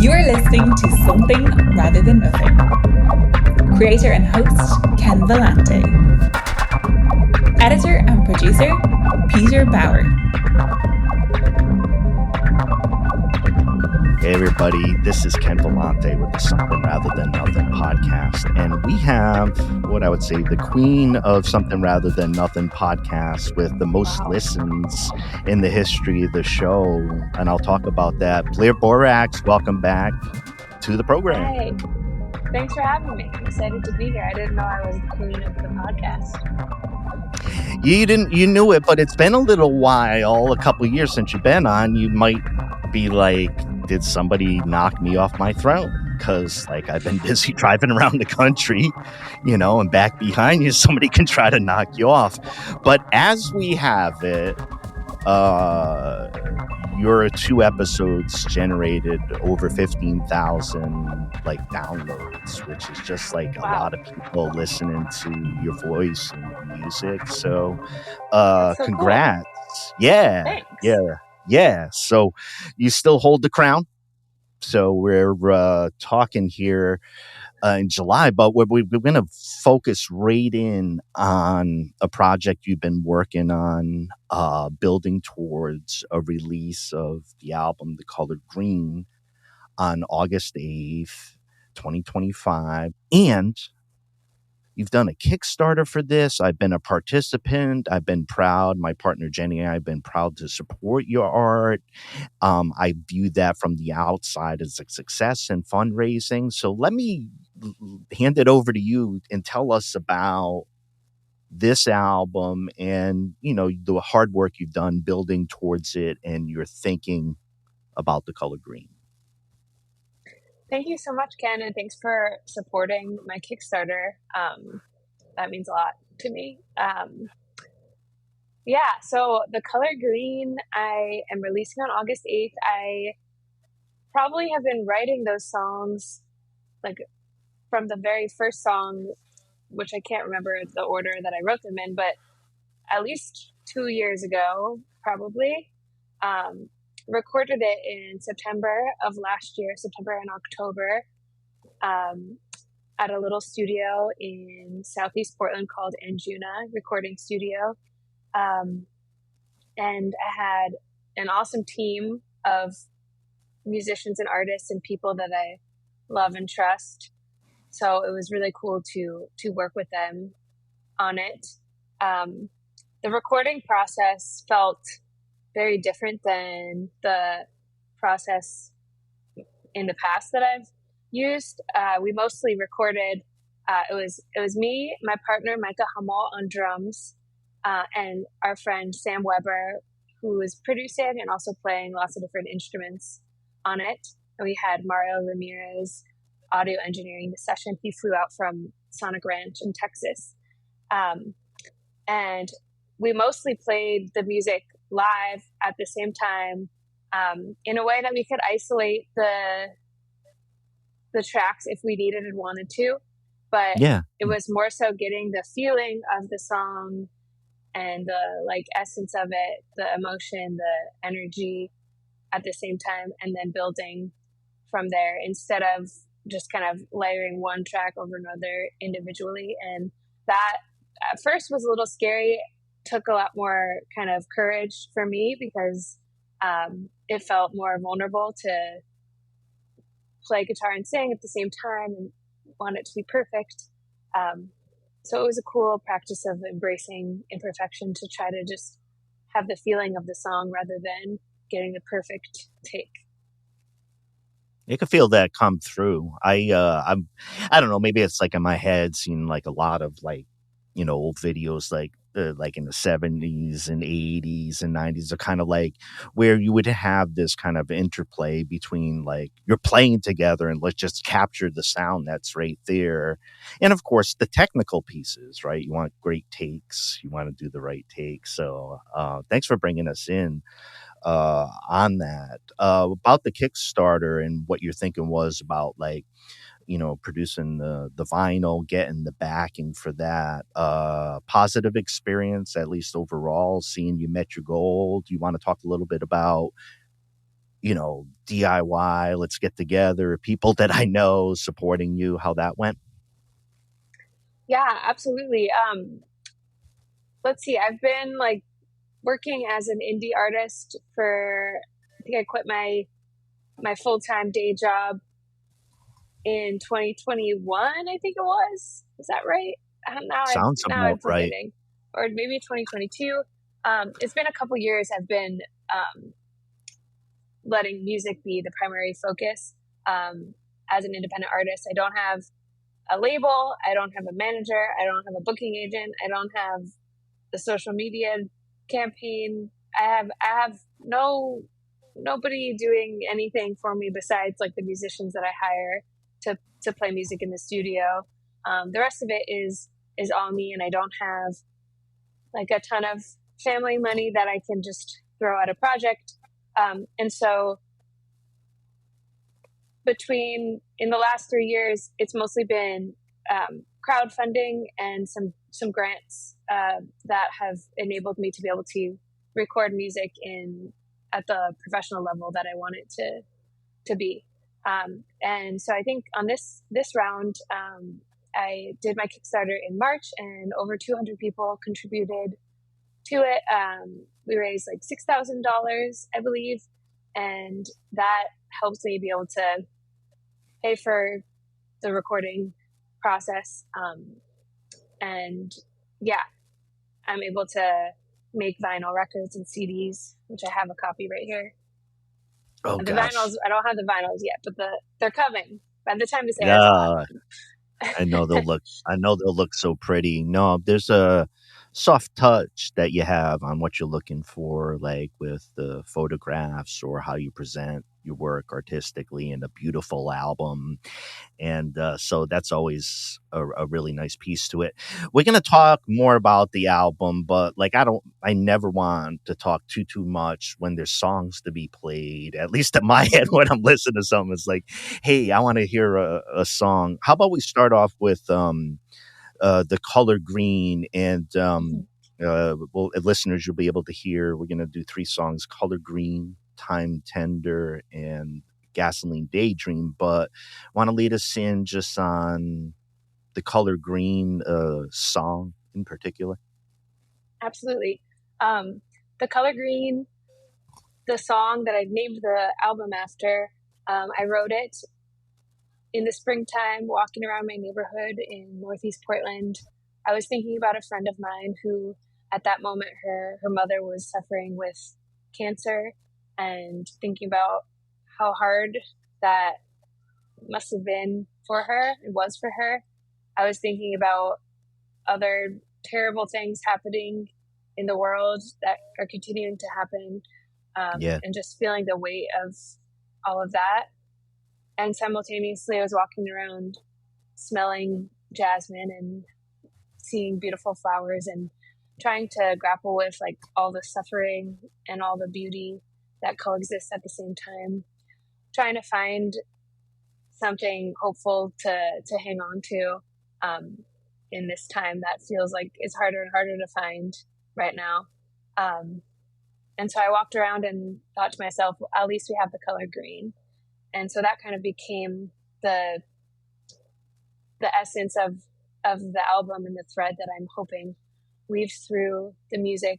You are listening to Something Rather Than Nothing. Creator and host, Ken Vellante. Editor and producer, Peter Bauer. Hey everybody, this is Ken Vellante with the Something Rather Than Nothing podcast, and we have what I would say the queen of Something Rather Than Nothing podcast with the most listens in the history of the show, and I'll talk about that. Blair Borax, welcome back to the program. Hi, thanks for having me. I'm excited to be here. I didn't know I was the queen of the podcast. You knew it, but it's been a little while, a couple of years since you've been on. You might be like, did somebody knock me off my throne? Because I've been busy driving around the country, and back behind you, somebody can try to knock you off. But as we have it, your 2 episodes generated over 15,000 downloads, which is just a lot of people listening to your voice and your music. So, congrats. Cool. Yeah. Thanks. Yeah. So you still hold the crown. So we're talking here in July, but we're going to focus right in on a project you've been working on, building towards a release of the album, The Color Green, on August 8th, 2025. And you've done a Kickstarter for this. I've been a participant. I've been proud. My partner, Jenny, and I have been proud to support your art. I view that from the outside as a success in fundraising. So let me hand it over to you and tell us about this album and, the hard work you've done building towards it and your thinking about The Color Green. Thank you so much, Ken, and thanks for supporting my Kickstarter. That means a lot to me. So The Color Green, I am releasing on August 8th. I probably have been writing those songs, from the very first song, which I can't remember the order that I wrote them in, but at least 2 years ago, probably. Recorded it in September of last year, September and October, at a little studio in Southeast Portland called Anjuna Recording Studio. And I had an awesome team of musicians and artists and people that I love and trust. So it was really cool to work with them on it. The recording process felt very different than the process in the past that I've used. We mostly recorded. It was me, my partner Micah Hummel on drums, and our friend Sam Weber, who was producing and also playing lots of different instruments on it. And we had Mario Ramirez audio engineering the session. He flew out from Sonic Ranch in Texas, and we mostly played the music live at the same time, in a way that we could isolate the tracks if we needed and wanted to, but it was more so getting the feeling of the song and the essence of it, the emotion, the energy at the same time, and then building from there instead of just kind of layering one track over another individually. And that at first was a little scary. Took a lot more kind of courage for me because it felt more vulnerable to play guitar and sing at the same time and want it to be perfect. So it was a cool practice of embracing imperfection to try to just have the feeling of the song rather than getting the perfect take. You can feel that come through. I don't know, maybe it's in my head seeing a lot of old videos in the 70s and 80s and 90s are kind of where you would have this kind of interplay between you're playing together and let's just capture the sound that's right there. And of course the technical pieces, right? You want great takes, you want to do the right take. So thanks for bringing us in on that. About the Kickstarter and what your thinking was about producing the vinyl, getting the backing for that. Positive experience, at least overall, seeing you met your goal. Do you want to talk a little bit about, DIY, let's get together, people that I know supporting you, how that went? Yeah, absolutely. Let's see. I've been like working as an indie artist I think I quit my full-time day job in 2021, I think it was. Is that right? Sounds Now I'm about right. forgetting. Or maybe 2022. It's been a couple years I've been letting music be the primary focus. As an independent artist, I don't have a label, I don't have a manager, I don't have a booking agent, I don't have the social media campaign. I have nobody doing anything for me besides like the musicians that I hire to play music in the studio. The rest of it is all me, and I don't have like a ton of family money that I can just throw at a project. And so in the last 3 years, it's mostly been crowdfunding and some grants that have enabled me to be able to record music at the professional level that I want it to be. And so I think on this round, I did my Kickstarter in March, and over 200 people contributed to it. We raised like $6,000, I believe, and that helps me be able to pay for the recording process. And yeah, I'm able to make vinyl records and CDs, which I have a copy right here. Oh The gosh. vinyls, I don't have the vinyls yet, but they're coming. By the time this airs, Yeah, I know they'll look so pretty. No, there's a soft touch that you have on what you're looking for, like with the photographs or how you present your work artistically in a beautiful album. And so that's always a really nice piece to it. We're going to talk more about the album, but like I never want to talk too much when there's songs to be played, at least in my head when I'm listening to something. It's like, hey, I want to hear a song. How about we start off with the color green, and well, listeners, you'll be able to hear, we're going to do 3 songs: Color Green, Time Tender, and Gasoline Daydream. But want to lead us in just on the Color Green song in particular? Absolutely. The Color Green, the song that I've named the album after, I wrote it in the springtime, walking around my neighborhood in Northeast Portland. I was thinking about a friend of mine who, at that moment, her mother was suffering with cancer, and thinking about how hard that must have been for her. It was for her. I was thinking about other terrible things happening in the world that are continuing to happen, and just feeling the weight of all of that. And simultaneously, I was walking around smelling jasmine and seeing beautiful flowers and trying to grapple with like all the suffering and all the beauty that coexists at the same time, trying to find something hopeful to hang on to in this time that feels like it's harder and harder to find right now. And so I walked around and thought to myself, well, at least we have the color green. And so that kind of became the essence of the album, and the thread that I'm hoping weaves through the music,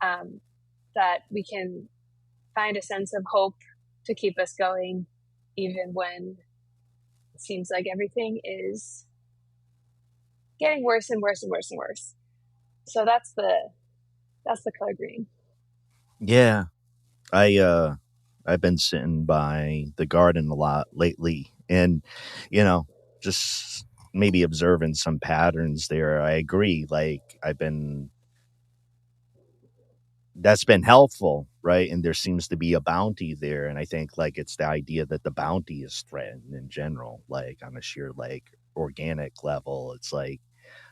that we can find a sense of hope to keep us going, even when it seems like everything is getting worse and worse and worse and worse. So that's the color green. Yeah, I've been sitting by the garden a lot lately, and just maybe observing some patterns there. I agree. Like that's been helpful, right? And there seems to be a bounty there, and I think like it's the idea that the bounty is threatened in general, like on a sheer like organic level. It's like,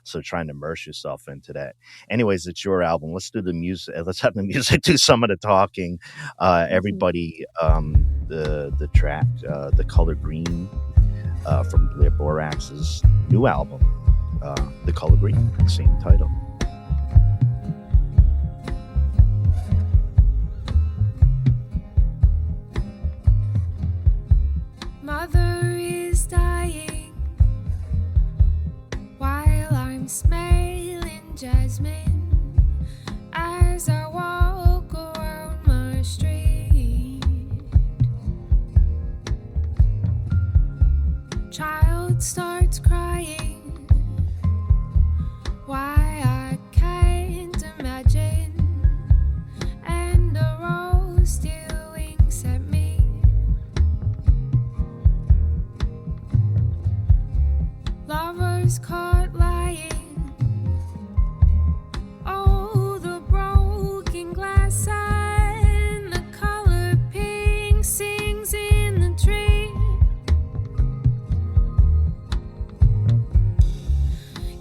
so trying to immerse yourself into that. Anyways, it's your album. Let's do the music. Let's have the music do some of the talking. Everybody, the track, The Color Green, from Blair Borax's new album, The Color Green, same title. I'm smelling jasmine as I walk around my street. Child starts crying, why I can't imagine, and the rose still winks at me. Lovers caught lying, oh, the broken glass and the color pink sings in the tree.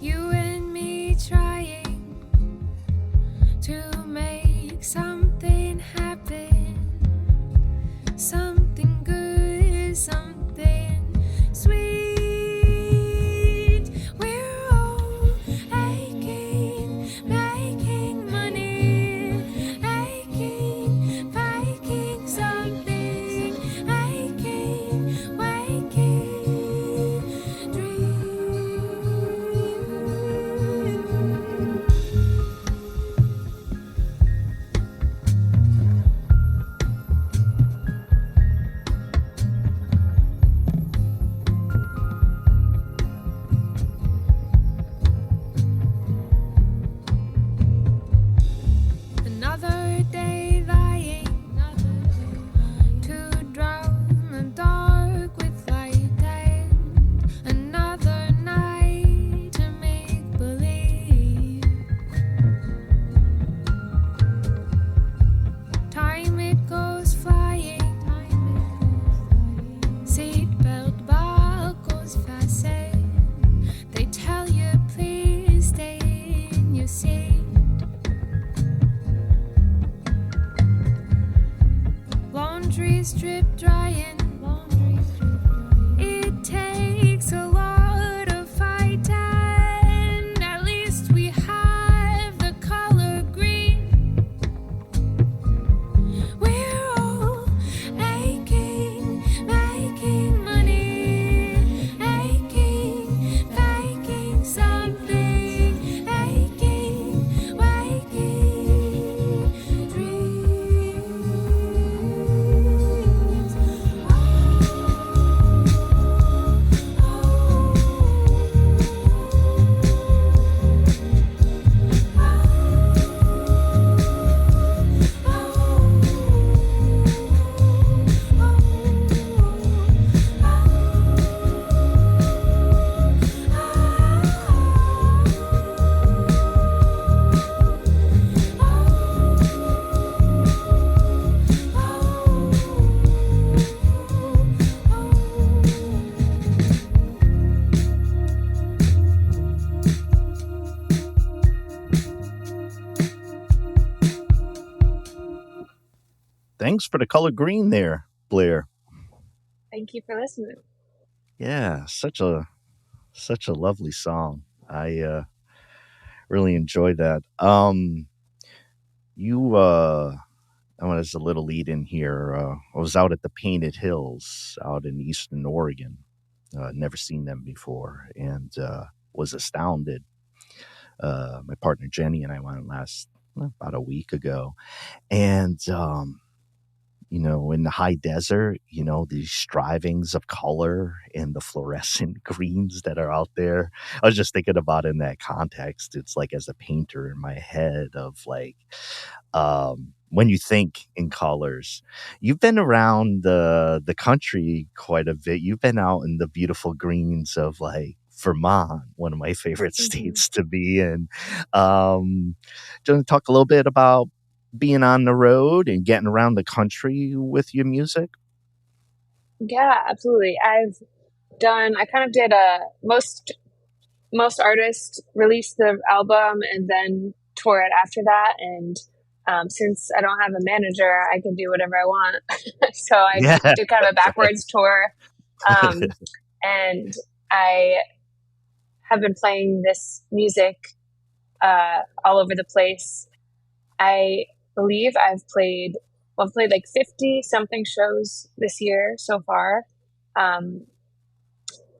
You and me trying to make something happen, something good, something sweet. We're all aching, making money, aching, faking something, aching, waking, dream. Another day lying, to drown the dark with light, and another night to make believe. Time it goes flying, seatbelt buckles fasten. They tell you please stay in your seat. Laundry strip drying. It takes a lot of fight, and at least we have the color green. We're all aching, making money, aching, faking something, aching, waking, dreams. Thanks for the color green there, Blair. Thank you for listening. Yeah, such a lovely song. I really enjoyed that. You as a little lead in here, I was out at the Painted Hills out in Eastern Oregon. Never seen them before, and was astounded. My partner Jenny and I went about a week ago, and in the high desert, these strivings of color and the fluorescent greens that are out there. I was just thinking about it in that context. It's like as a painter in my head of like, when you think in colors, you've been around the country quite a bit. You've been out in the beautiful greens of like Vermont, one of my favorite states to be in. Do you want to talk a little bit about being on the road and getting around the country with your music? Yeah, absolutely. I kind of did most artists release the album and then tour it after that. And since I don't have a manager, I can do whatever I want. So I did kind of a backwards tour. And I have been playing this music all over the place. I believe I've played like 50 something shows this year so far,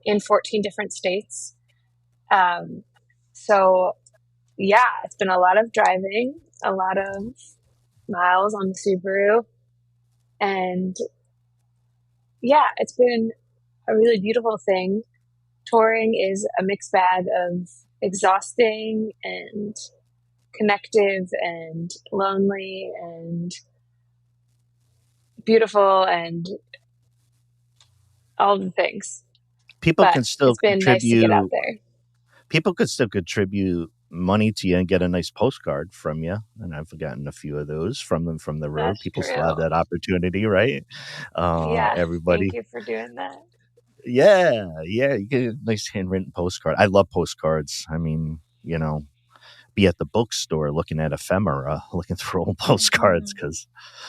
in 14 different states. So yeah, it's been a lot of driving, a lot of miles on the Subaru, and yeah, it's been a really beautiful thing. Touring is a mixed bag of exhausting and connective and lonely and beautiful and all the things. People But can still it's been nice to get out contribute. there. People could still contribute money to you and get a nice postcard from you. And I've gotten a few of those from them from the road. That's People still have true. that opportunity, right? Yeah, thank Everybody. you for doing that. Yeah, you get a nice handwritten postcard. I love postcards. I mean, be at the bookstore looking at ephemera, looking through old postcards because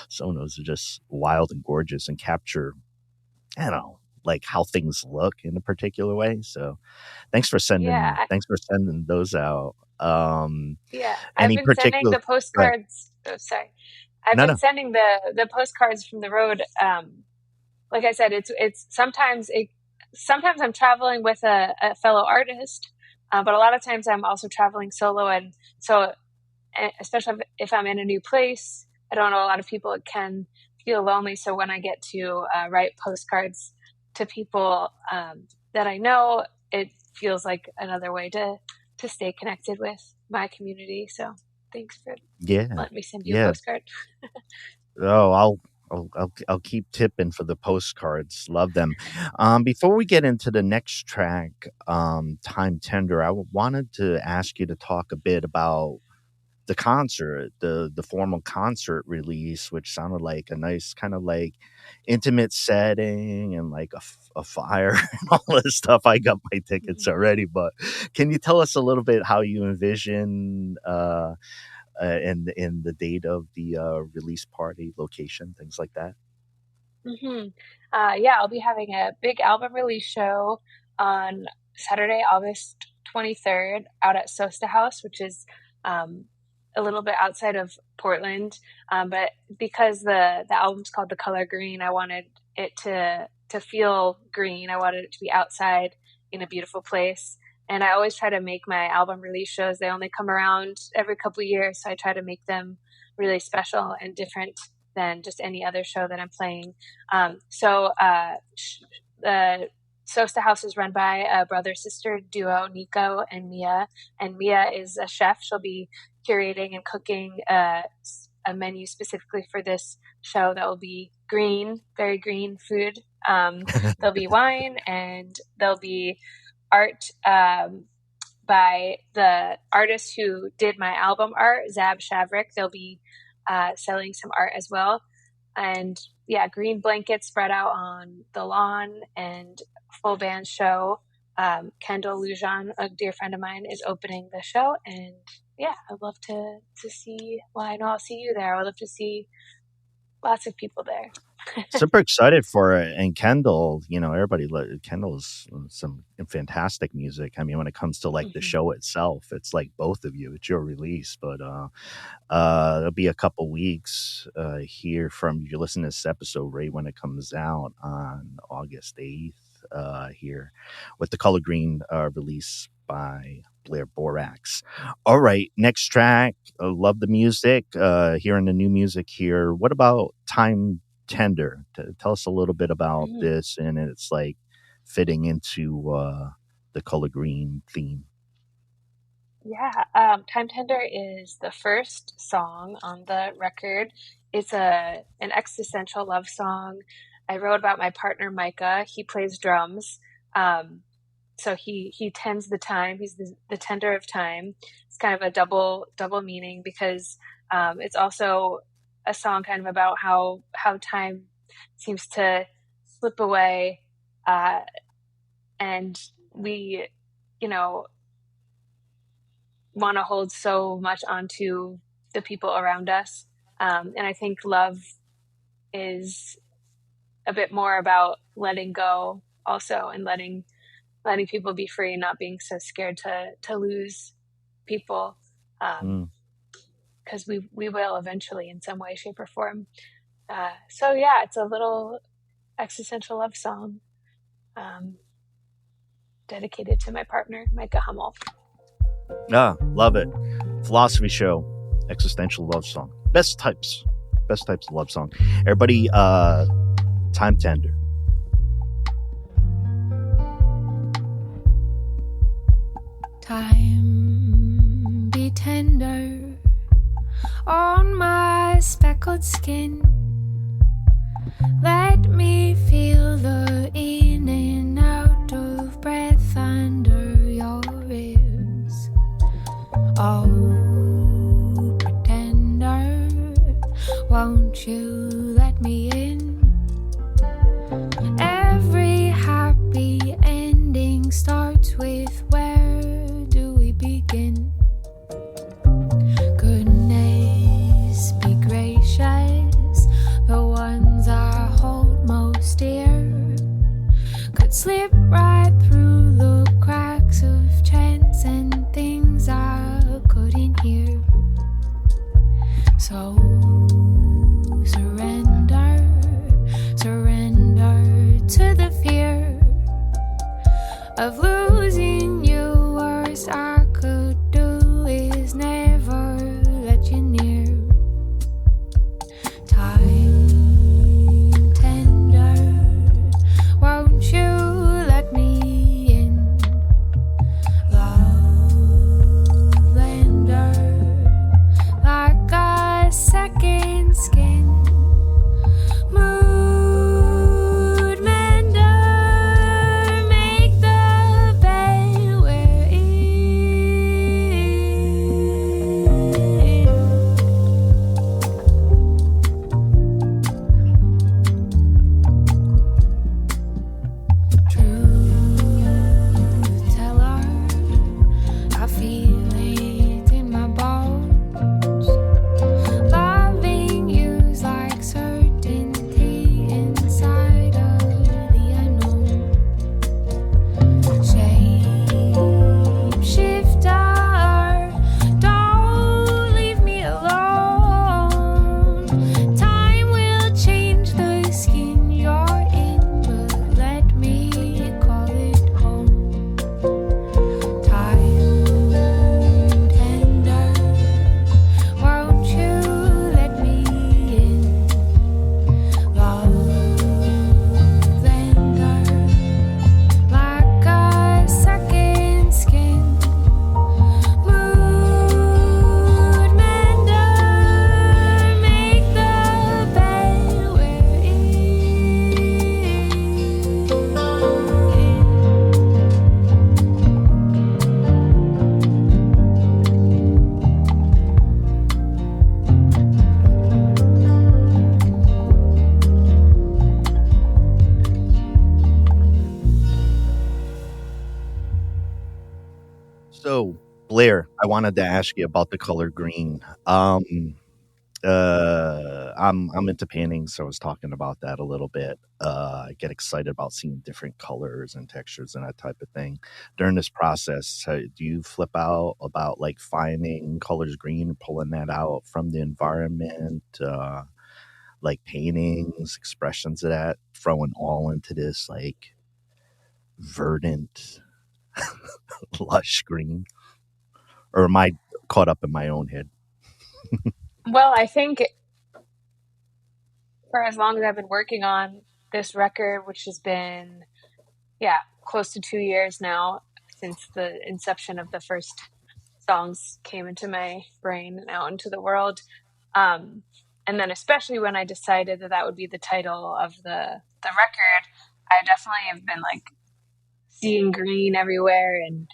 some of those are just wild and gorgeous and capture, like how things look in a particular way. So thanks for sending those out. Yeah, I've Any been sending particular, the right? postcards. Oh, sorry, I've been No. sending the postcards from the road. Like I said, it's sometimes I'm traveling with a fellow artist, but a lot of times I'm also traveling solo, and so especially if I'm in a new place, I don't know a lot of people. It can feel lonely. So when I get to write postcards to people that I know, it feels like another way to stay connected with my community. So thanks for letting me send you a postcard. Oh, I'll keep tipping for the postcards. Love them. Before we get into the next track, Time Tender, I wanted to ask you to talk a bit about the concert, the formal concert release, which sounded like a nice kind of like intimate setting and like a fire and all this stuff. I got my tickets already, but can you tell us a little bit how you envision in the date of the release party, location, things like that? Yeah, I'll be having a big album release show on Saturday, August 23rd, out at Sosta House, which is a little bit outside of Portland. But because the album's called The Color Green, I wanted it to feel green. I wanted it to be outside in a beautiful place. And I always try to make my album release shows. They only come around every couple of years, so I try to make them really special and different than just any other show that I'm playing. The Sosta House is run by a brother-sister duo, Nico and Mia. And Mia is a chef. She'll be curating and cooking a menu specifically for this show that will be green, very green food. There'll be wine and there'll be art by the artist who did my album art, Zab Shavrik. They'll be selling some art as well. And yeah, green blankets spread out on the lawn and full band show. Kendall Lujan, a dear friend of mine, is opening the show. And yeah, I'd love to see, well, I know I'll see you there. I'd love to see lots of people there. Super excited for it. And Kendall, Kendall's some fantastic music. I mean, when it comes to like the show itself, it's like both of you, it's your release, but it'll be a couple weeks here from you listen to this episode right when it comes out on August 8th here with the Color Green release by Blair Borax. All right, next track. Love the music. Hearing the new music here. What about Time Tender? Tell us a little bit about this and it's like fitting into the Color Green theme. Yeah, Time Tender is the first song on the record. It's an existential love song. I wrote about my partner Micah. He plays drums. So he tends the time. He's the tender of time. It's kind of a double meaning because it's also a song kind of about how time seems to slip away, and we, want to hold so much onto the people around us. And I think love is a bit more about letting go also, and letting people be free and not being so scared to lose people. Because we will eventually in some way, shape, or form. So yeah, it's a little existential love song dedicated to my partner, Micah Hummel. Love it. Philosophy show, existential love song. Best types of love song. Everybody, time tender. Time be tender on my speckled skin. Let me feel the in and out of breath under your ribs. Oh, pretender, won't you let me in? Every happy ending starts with where do we begin? Goodness be gracious, the ones I hold most dear could slip right through the cracks of chance and things I couldn't hear. So surrender to the fear of losing you. Worst I could do is never let you near. Time tender, won't you let me in? Love lender, like a second skin. Mood mender, make the bed we're Truth teller, I feel it in my bones. Loving you's like certainty inside of the unknown. Shape shifter, don't leave me alone. Time will change the skin you're in, but let me call it home. Time tender, won't you let me in? Love lender, like a second skin. Mood mender, make the bed we're in. So, Blair, I wanted to ask you about the color green. I'm into painting, so I was talking about that a little bit. I get excited about seeing different colors and textures and that type of thing. During this process, do you flip out about like finding colors green, pulling that out from the environment, like paintings, expressions of that, throwing all into this like verdant, lush green? Or am I caught up in my own head? Well, I think for as long as I've been working on this record, which has been, close to 2 years now since the inception of the first songs came into my brain and out into the world. And then especially when I decided that would be the title of the record, I definitely have been like seeing green everywhere and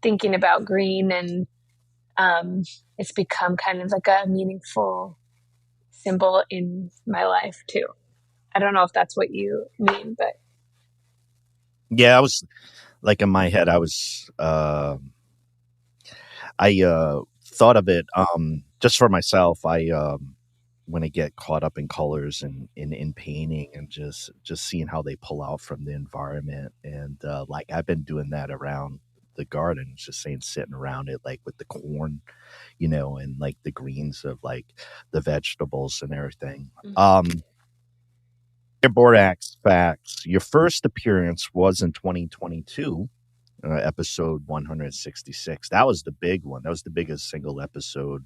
thinking about green, and it's become kind of like a meaningful symbol in my life too. I don't know if that's what you mean, but Yeah, I was like in my head, I was I thought of it just for myself. When I get caught up in colors and in painting and just seeing how they pull out from the environment, and like I've been doing that around the garden, just saying sitting around it like with the corn, and like the greens of like the vegetables and everything. Blair Borax facts. Your first appearance was in 2022 episode 166. That was the big one. That was the biggest single episode,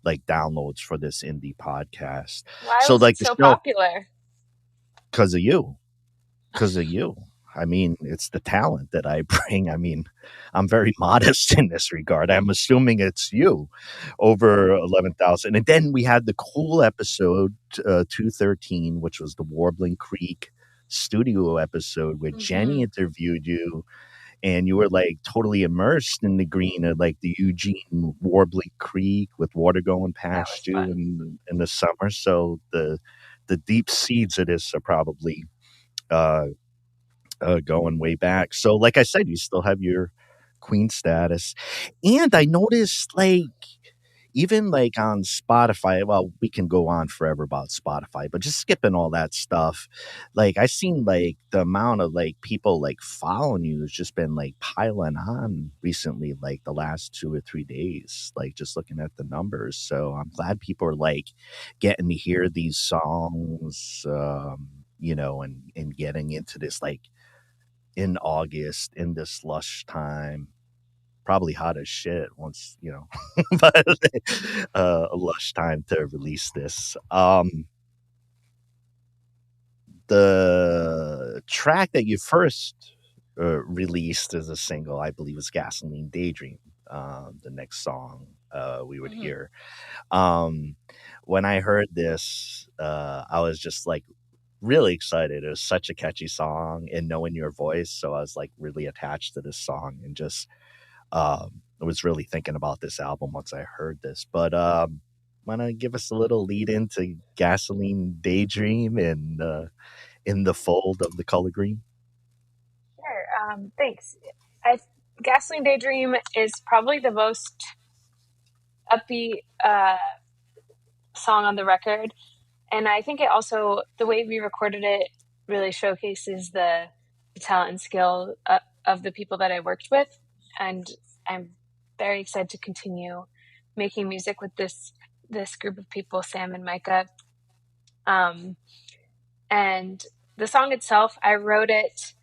like downloads for this indie podcast. Why So was like it the so show, popular? because of you. I mean, it's the talent that I bring. I mean, I'm very modest in this regard. I'm assuming it's you, over 11,000. And then we had the cool episode 213, which was the Warbling Creek studio episode where Jenny interviewed you, and you were like totally immersed in the green of like the Eugene Warbling Creek with water going past you in the summer. So the deep seeds of this are probably going way back. So like I said, you still have your queen status. And I noticed like even like on Spotify, well, we can go on forever about Spotify, but just skipping all that stuff, like I seen like the amount of like people like following you has just been like piling on recently, like the last 2 or 3 days, like just looking at the numbers. So I'm glad people are like getting to hear these songs, you know, and getting into this like in August in this lush time. Probably hot as shit once, you know, but a lush time to release this. The track that you first released as a single, I believe, was Gasoline Daydream, the next song we would hear. When I heard this, I was just like really excited. It was such a catchy song, and knowing your voice, so I was like really attached to this song, and just I was really thinking about this album once I heard this. But want to give us a little lead into Gasoline Daydream and In the Fold of the Color Green? Sure. Thanks. Gasoline Daydream is probably the most upbeat song on the record. And I think it also, the way we recorded it really showcases the talent and skill of the people that I worked with. And I'm very excited to continue making music with this group of people, Sam and Micah. And the song itself, I wrote it,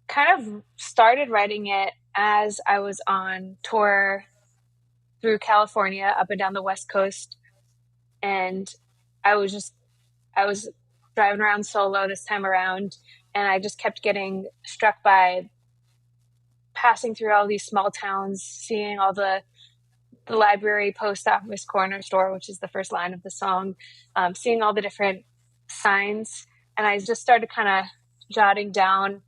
kind of started writing it as I was on tour through California, up and down the West Coast. And I was driving around solo this time around, and I just kept getting struck by passing through all these small towns, seeing all the library, post office, corner store, which is the first line of the song, seeing all the different signs. And I just started kind of jotting down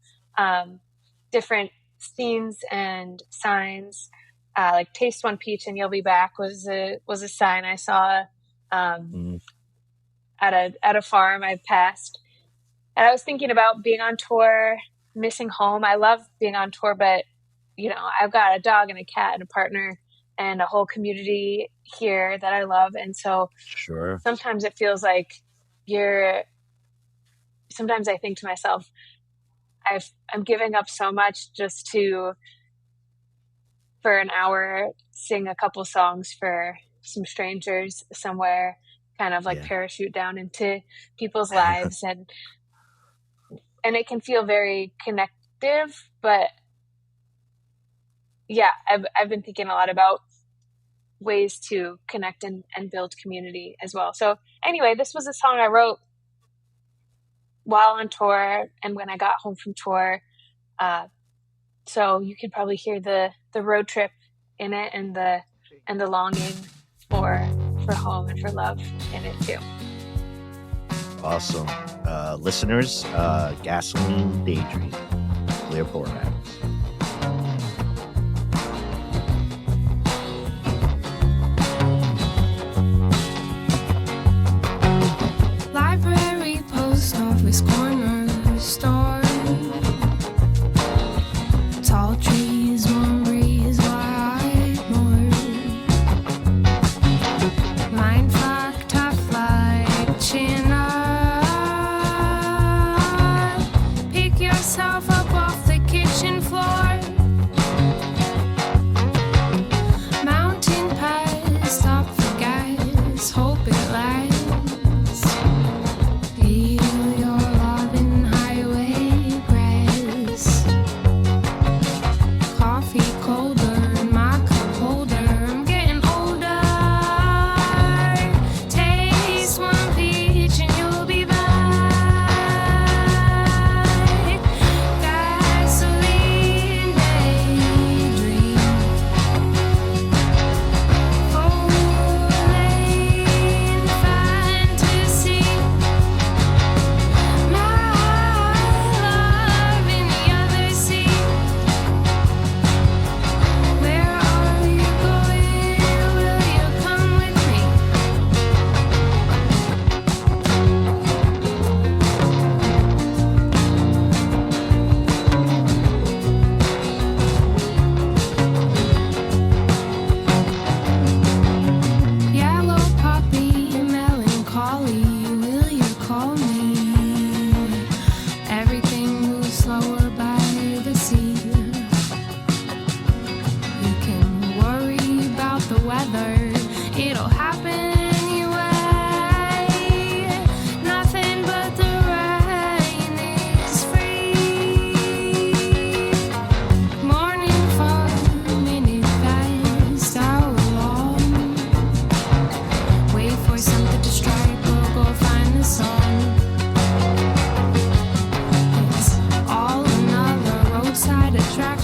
different scenes and signs, like "Taste one peach and you'll be back" was a sign I saw at a farm I passed. And I was thinking about being on tour, missing home. I love being on tour, but you know, I've got a dog and a cat and a partner and a whole community here that I love. And so sometimes it feels like sometimes I think to myself, I'm giving up so much just for an hour, sing a couple songs for some strangers somewhere, kind of like parachute down into people's lives. And it can feel very connective, but yeah, I've been thinking a lot about ways to connect and build community as well. So anyway, this was a song I wrote while on tour and when I got home from tour. So you could probably hear the road trip in it and the longing for home and for love in it too. Awesome. Listeners, Gasoline Daydream, Blair Borax. Library, post office, corner store. Tall trees, warm breeze, white moor. Mind fuck, tough like China. Pick yourself up off the kitchen floor. Mountain pass, stop for gas, hope it lasts. Feel your loving highway.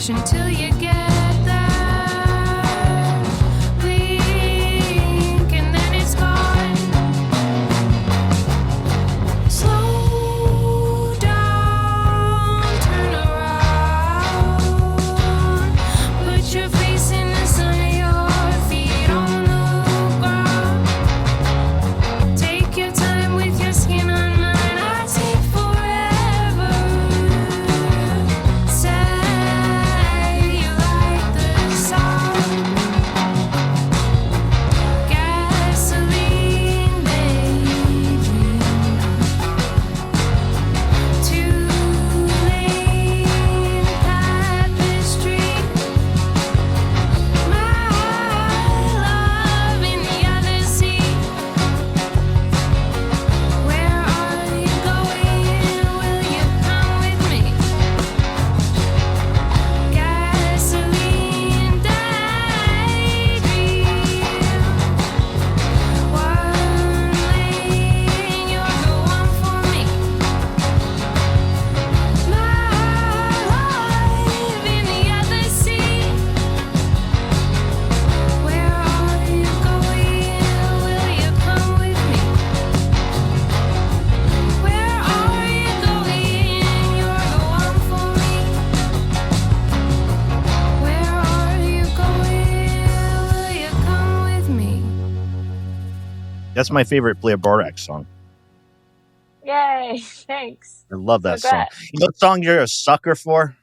push until you get there. Blink and then it's gone. Slow down, turn around. Put your face in the sun, your feet on the ground. Take your time with your skin on mine. I take forever. Say you like the sound. Gasoline daydream. Two-lane tapestry. My love in the other sea. Where are you going? Will you come with me? Gasoline daydream. One lane, you're the one for me. My life in the other sea. Where are you going? Will you come with me? Where are you going? You're the one for me. Where are you going? Will you come with me? That's my favorite Blair Borax song. Yay! Thanks. I love that So song. glad. You know what song you're a sucker for?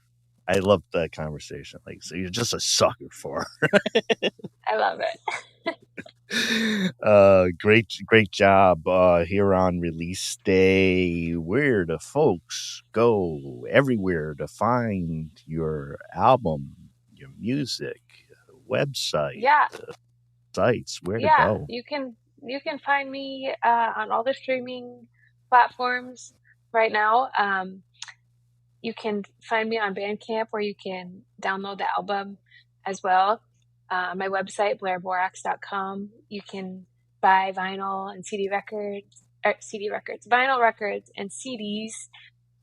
I love that conversation. Like, so you're just a sucker for. I love it. Great job here on release day. Where do folks go everywhere to find your album, your music, website, Yeah, sites? Where to yeah. go? You can find me on all the streaming platforms right now. You can find me on Bandcamp, where you can download the album as well. My website, blairborax.com. You can buy vinyl and vinyl records and CDs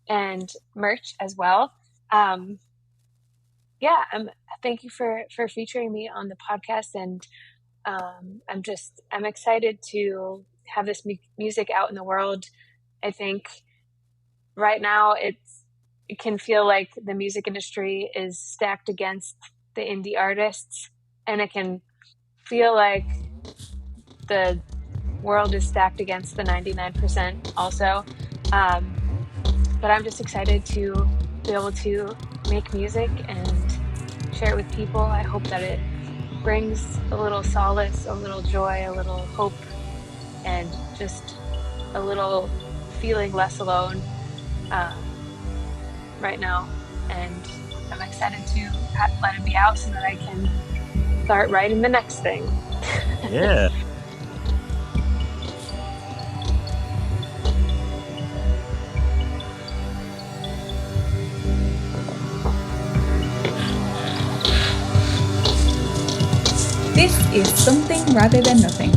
and merch as well. Thank you for featuring me on the podcast, and I'm excited to have this music out in the world. I think right now it can feel like the music industry is stacked against the indie artists, and it can feel like the world is stacked against the 99% also. But I'm just excited to be able to make music and share it with people. I hope that it brings a little solace, a little joy, a little hope, and just a little feeling less alone right now. And I'm excited to let it be out so that I can start writing the next thing. Yeah. This is Something Rather Than Nothing.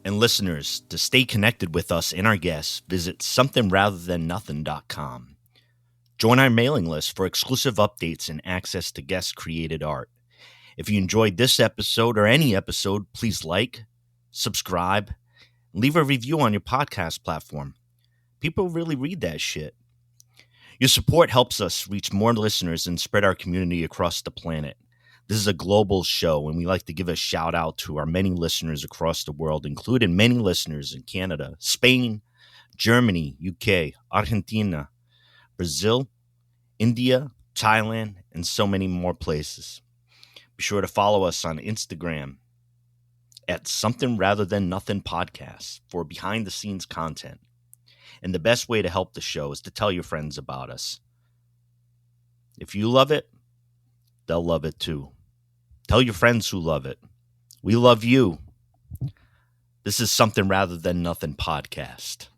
And listeners, to stay connected with us and our guests, visit somethingratherthannothing.com. Join our mailing list for exclusive updates and access to guest-created art. If you enjoyed this episode or any episode, please like, subscribe, and leave a review on your podcast platform. People really read that shit. Your support helps us reach more listeners and spread our community across the planet. This is a global show, and we like to give a shout out to our many listeners across the world, including many listeners in Canada, Spain, Germany, UK, Argentina, Brazil, India, Thailand, and so many more places. Be sure to follow us on Instagram at Something Rather Than Nothing Podcast for behind the scenes content. And the best way to help the show is to tell your friends about us. If you love it, they'll love it too. Tell your friends who love it. We love you. This is Something Rather Than Nothing Podcast.